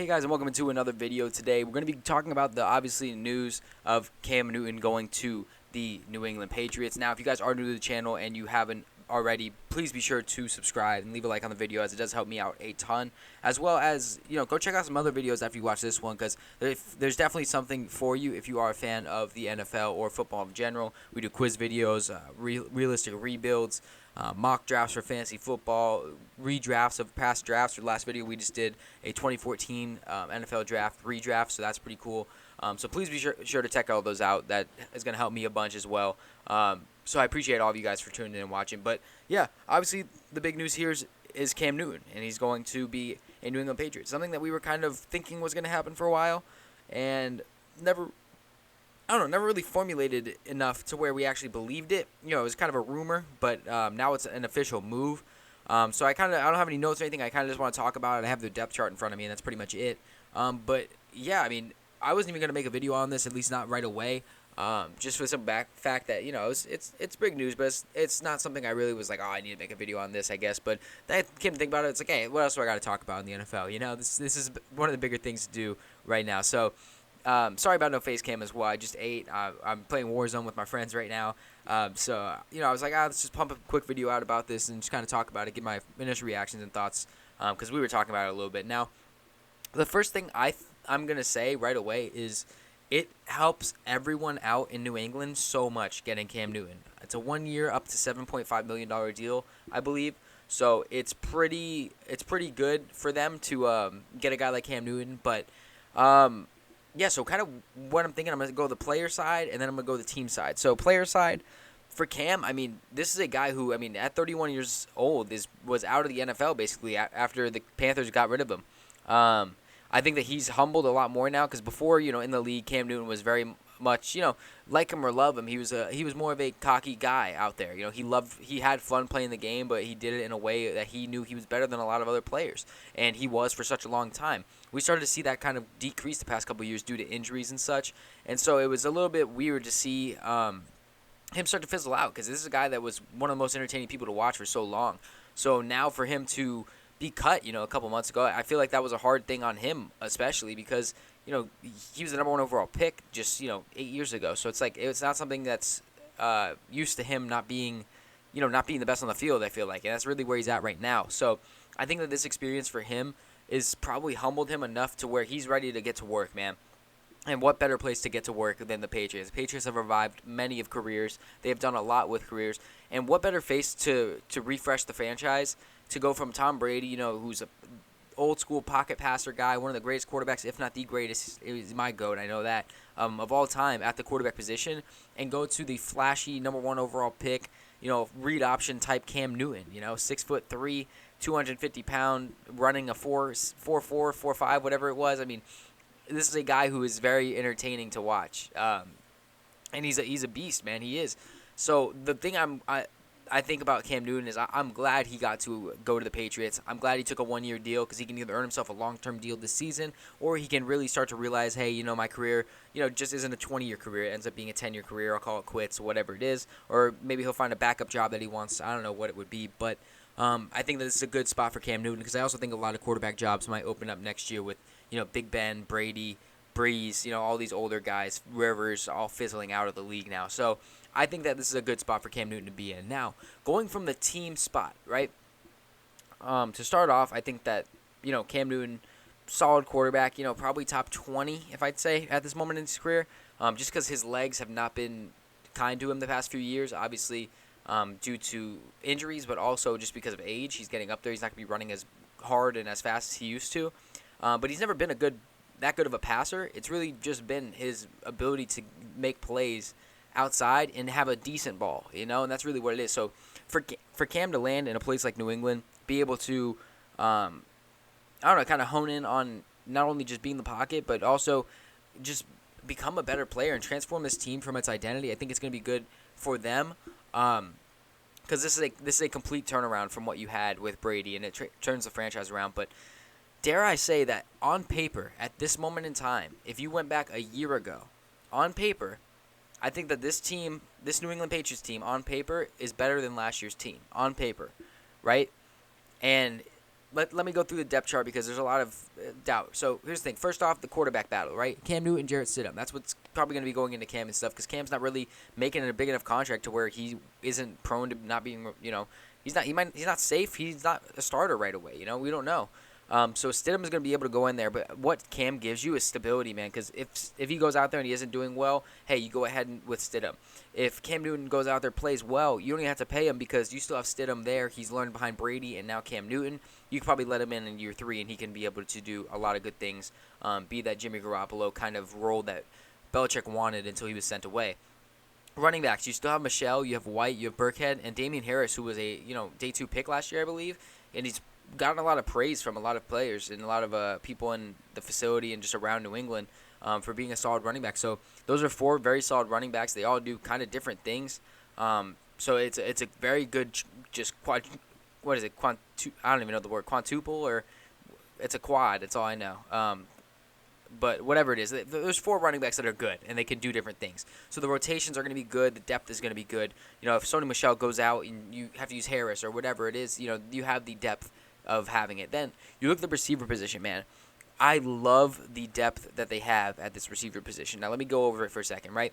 Hey guys, and welcome to another video today. We're going to be talking about the obviously news of Cam Newton going to the New England Patriots. Now, if you guys are new to the channel and you haven't already, please be sure to subscribe and leave a like on the video, as it does help me out a ton. As well as, go check out some other videos after you watch this one, because there's definitely something for you if you are a fan of the NFL or football in general. We do quiz videos, realistic rebuilds, mock drafts for fantasy football, redrafts of past drafts. For the last video, we just did a 2014 NFL draft redraft, so that's pretty cool. So please be sure to check all those out. That is going to help me a bunch as well. So I appreciate all of you guys for tuning in and watching. But yeah, obviously the big news here is Cam Newton, and he's going to be a New England Patriot. Something that we were kind of thinking was going to happen for a while, and never really formulated enough to where we actually believed it. It was kind of a rumor, but now it's an official move. So I don't have any notes or anything. I kind of just want to talk about it. I have the depth chart in front of me, and that's pretty much it. But yeah, I mean, I wasn't even going to make a video on this, at least not right away. Just for some fact that, it's big news, but it's not something I really was like, oh, I need to make a video on this, I guess. But then I came to think about it. It's like, hey, what else do I got to talk about in the NFL? This is one of the bigger things to do right now. So sorry about no face cam as well. I just ate. I'm playing Warzone with my friends right now. So I was like, let's just pump a quick video out about this and just kind of talk about it, get my initial reactions and thoughts, because we were talking about it a little bit. Now, the first thing I'm going to say right away is it helps everyone out in New England so much getting Cam Newton. It's a 1 year up to $7.5 million deal, I believe. So it's pretty good for them to get a guy like Cam Newton. But yeah, so kind of what I'm thinking, I'm going to go the player side, and then I'm going to go the team side. So player side, for Cam, I mean, this is a guy who, at 31 years old, was out of the NFL basically after the Panthers got rid of him. I think that he's humbled a lot more now, because before, in the league, Cam Newton was very much, like him or love him, he was more of a cocky guy out there. He had fun playing the game, but he did it in a way that he knew he was better than a lot of other players, and he was for such a long time. We started to see that kind of decrease the past couple of years due to injuries and such, and so it was a little bit weird to see him start to fizzle out, because this is a guy that was one of the most entertaining people to watch for so long. So now for him to be cut, a couple months ago, I feel like that was a hard thing on him, especially because, he was the number 1 overall pick just, 8 years ago. So it's like, it's not something that's used to him not being the best on the field, I feel like. And that's really where he's at right now. So I think that this experience for him is probably humbled him enough to where he's ready to get to work, man. And what better place to get to work than the Patriots? The Patriots have revived many of careers. They have done a lot with careers. And what better face to refresh the franchise, to go from Tom Brady, who's a old-school pocket passer guy, one of the greatest quarterbacks, if not the greatest, is my GOAT, I know that, of all time at the quarterback position, and go to the flashy number 1 overall pick, read option type Cam Newton, 6'3", 250-pound, running a 4.4, 4.5, whatever it was. This is a guy who is very entertaining to watch, and he's a beast, man. He is. So the thing I think about Cam Newton is I'm glad he got to go to the Patriots. I'm glad he took a 1-year deal, because he can either earn himself a long-term deal this season, or he can really start to realize, hey, my career, just isn't a 20-year career. It ends up being a 10-year career. I'll call it quits, whatever it is. Or maybe he'll find a backup job that he wants. I don't know what it would be, but I think that this is a good spot for Cam Newton, because I also think a lot of quarterback jobs might open up next year with, Big Ben, Brady, Breeze, all these older guys, Rivers, all fizzling out of the league now. So I think that this is a good spot for Cam Newton to be in. Now, going from the team spot, right? To start off, I think that, Cam Newton, solid quarterback, probably top 20, if I'd say, at this moment in his career, just because his legs have not been kind to him the past few years, obviously due to injuries, but also just because of age. He's getting up there. He's not going to be running as hard and as fast as he used to. But he's never been that good of a passer. It's really just been his ability to make plays outside and have a decent ball, and that's really what it is. So for Cam to land in a place like New England, be able to, kind of hone in on not only just being in the pocket, but also just become a better player and transform this team from its identity, I think it's going to be good for them. Because this is a complete turnaround from what you had with Brady, and it turns the franchise around. But dare I say that on paper, at this moment in time, if you went back a year ago, on paper, I think that this team, this New England Patriots team, on paper, is better than last year's team. On paper, right? And let me go through the depth chart because there's a lot of doubt. So here's the thing. First off, the quarterback battle, right? Cam Newton, Jarrett Stidham. That's what's probably going to be going into Cam and stuff because Cam's not really making a big enough contract to where he isn't prone to not being, he's not safe. He's not a starter right away. We don't know. So Stidham is going to be able to go in there, but what Cam gives you is stability, man. Because if he goes out there and he isn't doing well, hey, you go ahead with Stidham. If Cam Newton goes out there plays well, you don't even have to pay him because you still have Stidham there. He's learned behind Brady and now Cam Newton. You can probably let him in year 3, and he can be able to do a lot of good things. Be that Jimmy Garoppolo kind of role that Belichick wanted until he was sent away. Running backs, you still have Michelle, you have White, you have Burkhead, and Damian Harris, who was a day 2 pick last year, I believe, and he's gotten a lot of praise from a lot of players and a lot of people in the facility and just around New England for being a solid running back. So those are 4 very solid running backs. They all do kind of different things. So it's a very good I don't even know the word, quintuple, or it's a quad. That's all I know. But whatever it is, there's 4 running backs that are good, and they can do different things. So the rotations are going to be good. The depth is going to be good. If Sony Michel goes out and you have to use Harris or whatever it is, you have the depth of having it. Then you look at the receiver position, man. I love the depth that they have at this receiver position. Now let me go over it for a second, right?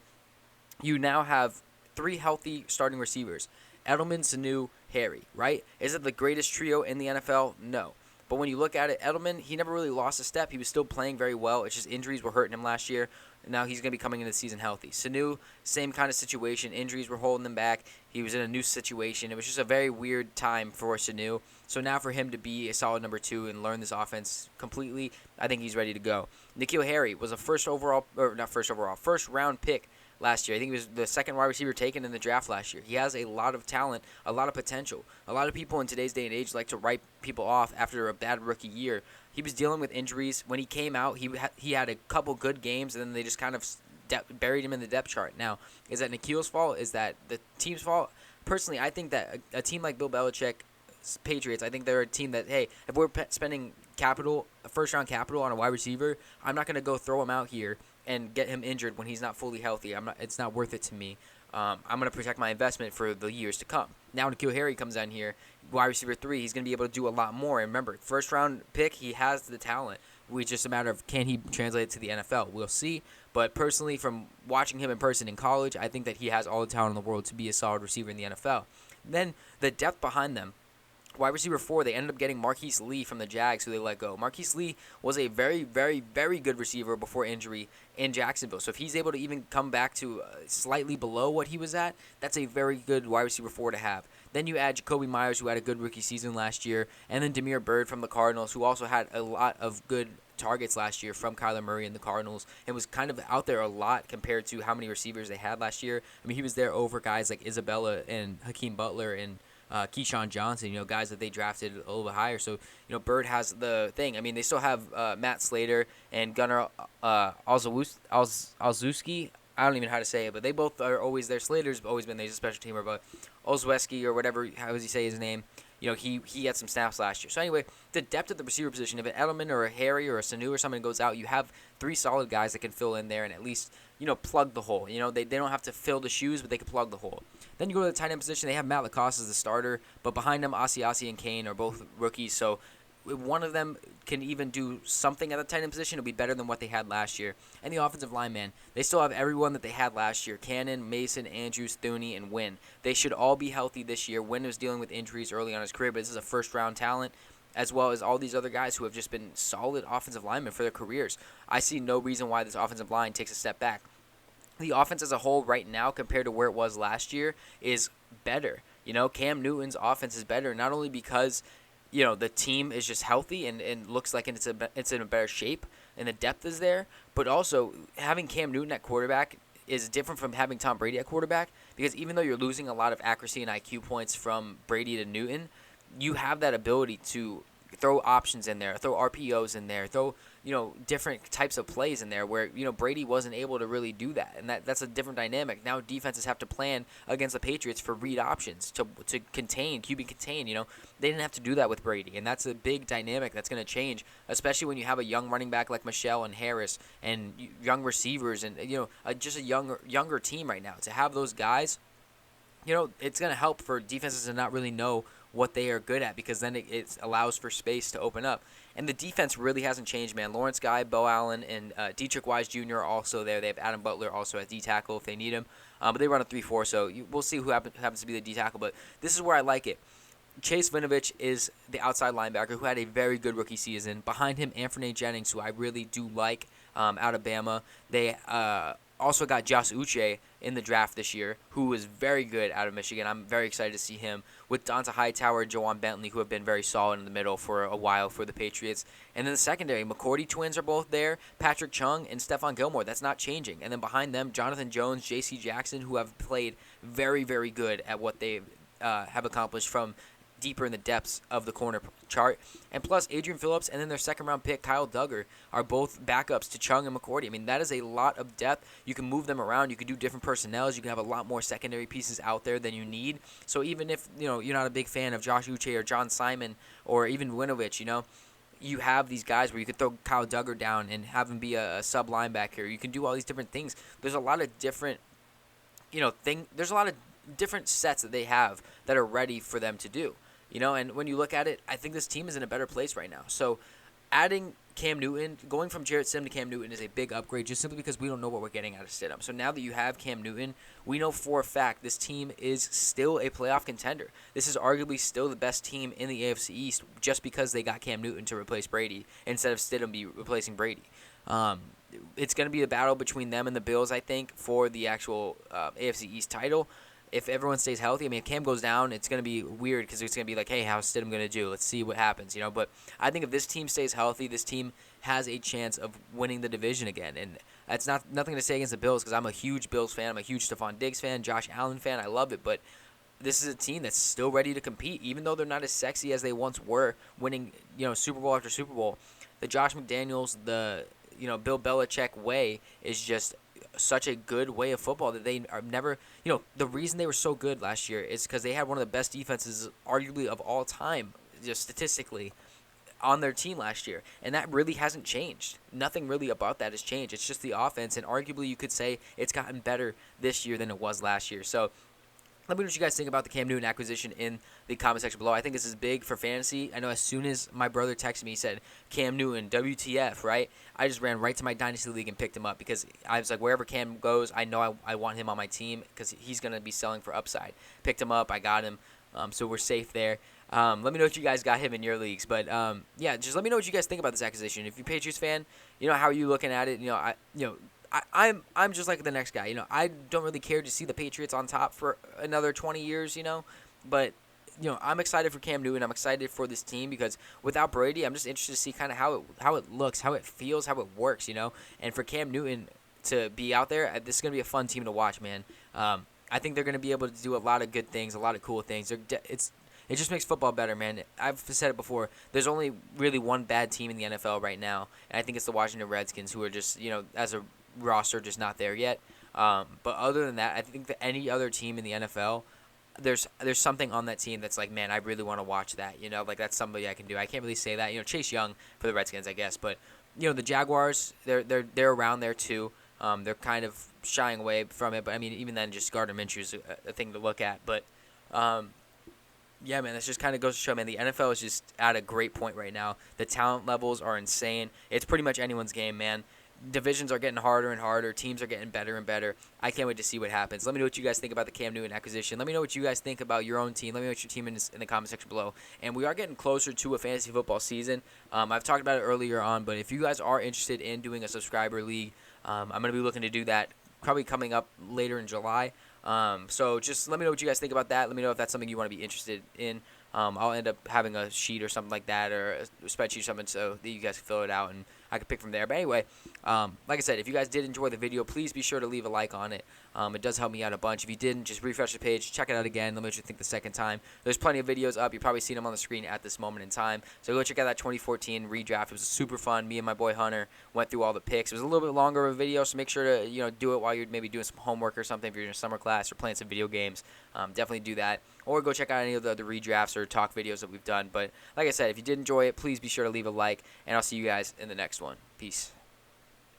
You now have 3 healthy starting receivers. Edelman, Sanu, Harry, right? Is it the greatest trio in the NFL? No. But when you look at it, Edelman, he never really lost a step. He was still playing very well. It's just injuries were hurting him last year. Now he's going to be coming into the season healthy. Sanu, same kind of situation. Injuries were holding him back. He was in a new situation. It was just a very weird time for Sanu. So now for him to be a solid number 2 and learn this offense completely, I think he's ready to go. N'Keal Harry was a first round pick last year. I think he was the second wide receiver taken in the draft last year. He has a lot of talent, a lot of potential. A lot of people in today's day and age like to write people off after a bad rookie year. He was dealing with injuries. When he came out, he had a couple good games, and then they just kind of buried him in the depth chart. Now, is that N'Keal's fault? Is that the team's fault? Personally, I think that a team like Bill Belichick, Patriots, I think they're a team that, hey, if we're spending first-round capital on a wide receiver, I'm not going to go throw him out here and get him injured when he's not fully healthy. It's not worth it to me. I'm going to protect my investment for the years to come. Now N'Keal Harry comes down here, wide receiver 3. He's going to be able to do a lot more. And remember, first-round pick, he has the talent. It's just a matter of can he translate it to the NFL. We'll see. But personally, from watching him in person in college, I think that he has all the talent in the world to be a solid receiver in the NFL. Then the depth behind them. Wide receiver 4, they ended up getting Marquise Lee from the Jags, who they let go. Marquise Lee was a very, very, very good receiver before injury in Jacksonville. So if he's able to even come back to slightly below what he was at, that's a very good wide receiver 4 to have. Then you add Jacoby Myers, who had a good rookie season last year, and then Damiere Byrd from the Cardinals, who also had a lot of good targets last year from Kyler Murray and the Cardinals, and was kind of out there a lot compared to how many receivers they had last year. I mean, he was there over guys like Isabella and Hakeem Butler and Keyshawn Johnson, guys that they drafted a little bit higher. So, Bird has the thing. I mean, they still have Matt Slater and Gunnar Olszewski. I don't even know how to say it, but they both are always there. Slater's always been there. He's a special teamer, but Olszewski or whatever, how does he say his name? He had some snaps last year. So anyway, the depth of the receiver position, if an Edelman or a Harry or a Sanu or someone goes out, you have 3 solid guys that can fill in there and at least, plug the hole. They don't have to fill the shoes, but they can plug the hole. Then you go to the tight end position. They have Matt Lacoste as the starter, but behind them, Asiasi and Kane are both rookies. So if one of them can even do something at the tight end position, it'll be better than what they had last year. And the offensive line, man, they still have everyone that they had last year. Cannon, Mason, Andrews, Thuney, and Wynn. They should all be healthy this year. Wynn was dealing with injuries early on in his career, but this is a first-round talent, as well as all these other guys who have just been solid offensive linemen for their careers. I see no reason why this offensive line takes a step back. The offense as a whole right now compared to where it was last year is better. Cam Newton's offense is better, not only because the team is just healthy and looks like it's in a better shape and the depth is there, but also having Cam Newton at quarterback is different from having Tom Brady at quarterback, because even though you're losing a lot of accuracy and IQ points from Brady to Newton, you have that ability to throw options in there, throw RPOs in there, throw different types of plays in there where Brady wasn't able to really do that, and that's a different dynamic. Now defenses have to plan against the Patriots for read options to contain QB contain. They didn't have to do that with Brady, and that's a big dynamic that's going to change, especially when you have a young running back like Michelle and Harris and young receivers and just a younger team right now. To have those guys, it's going to help for defenses to not really know what they are good at, because then it allows for space to open up. And the defense really hasn't changed, man. Lawrence Guy, Bo Allen, and Dietrich Wise Jr. are also there. They have Adam Butler also at D-tackle if they need him. But they run a 3-4, so we'll see who happens to be the D-tackle. But this is where I like it. Chase Winovich is the outside linebacker who had a very good rookie season. Behind him, Anthony Jennings, who I really do like, out of Bama. They also got Josh Uche in the draft this year, who was very good out of Michigan. I'm very excited to see him with Donta Hightower and Jawan Bentley, who have been very solid in the middle for a while for the Patriots. And then the secondary, McCourty twins are both there, Patrick Chung and Stephon Gilmore. That's not changing. And then behind them, Jonathan Jones, J.C. Jackson, who have played very, very good at what they have accomplished from deeper in the depths of the corner chart. And plus Adrian Phillips and then their second-round pick, Kyle Duggar, are both backups to Chung and McCourty. I mean, that is a lot of depth. You can move them around. You can do different personnels. You can have a lot more secondary pieces out there than you need. So even if, you're not a big fan of Josh Uche or John Simon or even Winovich, you have these guys where you could throw Kyle Duggar down and have him be a sub linebacker. You can do all these different things. There's a lot of different, there's a lot of different sets that they have that are ready for them to do. And when you look at it, I think this team is in a better place right now. So adding Cam Newton, going from Jarrett Stidham to Cam Newton is a big upgrade just simply because we don't know what we're getting out of Stidham. So now that you have Cam Newton, we know for a fact this team is still a playoff contender. This is arguably still the best team in the AFC East just because they got Cam Newton to replace Brady instead of Stidham be replacing Brady. It's going to be a battle between them and the Bills, I think, for the actual AFC East title. If everyone stays healthy, if Cam goes down, it's going to be weird because it's going to be like, hey, how's Stidham going to do? Let's see what happens, But I think if this team stays healthy, this team has a chance of winning the division again. And that's nothing to say against the Bills because I'm a huge Bills fan. I'm a huge Stephon Diggs fan, Josh Allen fan. I love it. But this is a team that's still ready to compete, even though they're not as sexy as they once were, winning, Super Bowl after Super Bowl. The Josh McDaniels, the Bill Belichick way is just such a good way of football that they are never, the reason they were so good last year is because they had one of the best defenses arguably of all time, just statistically, on their team last year. And that really hasn't changed. Nothing really about that has changed. It's just the offense, and arguably you could say it's gotten better this year than it was last year. So let me know what you guys think about the Cam Newton acquisition in the comment section below. I think this is big for fantasy. I know as soon as my brother texted me, he said, Cam Newton, WTF, right? I just ran right to my Dynasty League and picked him up because I was like, wherever Cam goes, I know I want him on my team because he's going to be selling for upside. Picked him up. I got him. So we're safe there. Let me know what you guys got him in your leagues. But, just let me know what you guys think about this acquisition. If you're a Patriots fan, how are you looking at it? I'm just like the next guy. I don't really care to see the Patriots on top for another 20 years, But, I'm excited for Cam Newton. I'm excited for this team because without Brady, I'm just interested to see kind of how it looks, how it feels, how it works, And for Cam Newton to be out there, this is going to be a fun team to watch, man. I think they're going to be able to do a lot of good things, a lot of cool things. It just makes football better, man. I've said it before. There's only really one bad team in the NFL right now, and I think it's the Washington Redskins, who are just, as a roster, just not there yet. But other than that, I think that any other team in the NFL, there's something on that team that's like, man, I really want to watch that. Like that's somebody I can do. I can't really say that. Chase Young for the Redskins, I guess. But the Jaguars, they're around there too. They're kind of shying away from it. But I mean, even then, just Gardner Minshew is a thing to look at. But yeah, man, that just kind of goes to show, man, the NFL is just at a great point right now. The talent levels are insane. It's pretty much anyone's game, man. Divisions are getting harder and harder. Teams are getting better and better. I can't wait to see what happens. Let me know what you guys think about the Cam Newton acquisition. Let me know what you guys think about your own team. Let me know what your team is in the comment section below. And we are getting closer to a fantasy football season. I've talked about it earlier on, but if you guys are interested in doing a subscriber league, I'm going to be looking to do that probably coming up later in July. So just let me know what you guys think about that. Let me know if that's something you want to be interested in. I'll end up having a sheet or something like that, or a spreadsheet or something, so that you guys can fill it out and I can pick from there. But anyway, like I said, if you guys did enjoy the video, please be sure to leave a like on it. It does help me out a bunch. If you didn't, just refresh the page, check it out again. Let me know what you think the second time. There's plenty of videos up. You've probably seen them on the screen at this moment in time. So go check out that 2014 redraft. It was super fun. Me and my boy Hunter went through all the picks. It was a little bit longer of a video, so make sure to do it while you're maybe doing some homework or something. If you're in a summer class or playing some video games, definitely do that. Or go check out any of the other redrafts or talk videos that we've done. But like I said, if you did enjoy it, please be sure to leave a like, and I'll see you guys in the next one. Peace.